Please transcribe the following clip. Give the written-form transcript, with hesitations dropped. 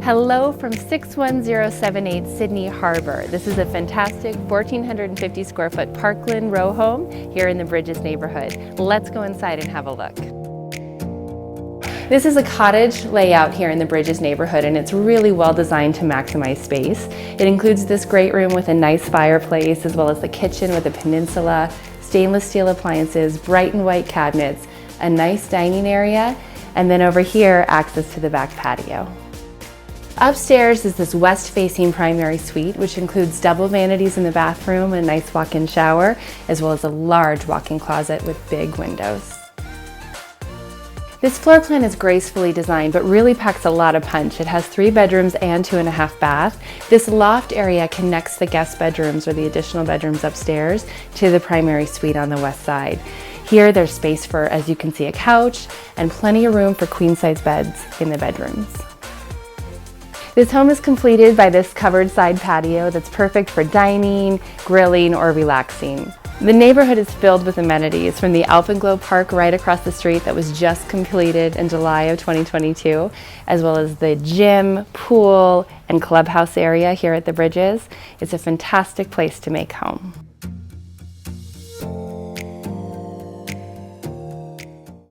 Hello from 61078 Sydney Harbor. This is a fantastic 1,450 square foot Parkland row home here in the Bridges neighborhood. Let's go inside and have a look. This is a cottage layout here in the Bridges neighborhood, and it's really well designed to maximize space. It includes this great room with a nice fireplace, as well as the kitchen with a peninsula, stainless steel appliances, bright and white cabinets, a nice dining area, and then over here, access to the back patio. Upstairs is this west-facing primary suite, which includes double vanities in the bathroom and a nice walk-in shower, as well as a large walk-in closet with big windows. This floor plan is gracefully designed, but really packs a lot of punch. It has 3 bedrooms and 2.5 baths. This loft area connects the guest bedrooms or the additional bedrooms upstairs to the primary suite on the west side. Here there's space for, as you can see, a couch and plenty of room for queen-size beds in the bedrooms. This home is completed by this covered side patio that's perfect for dining, grilling, or relaxing. The neighborhood is filled with amenities, from the Alpenglow park right across the street that was just completed in July of 2022, as well as the gym, pool, and clubhouse area here at the Bridges. It's a fantastic place to make home.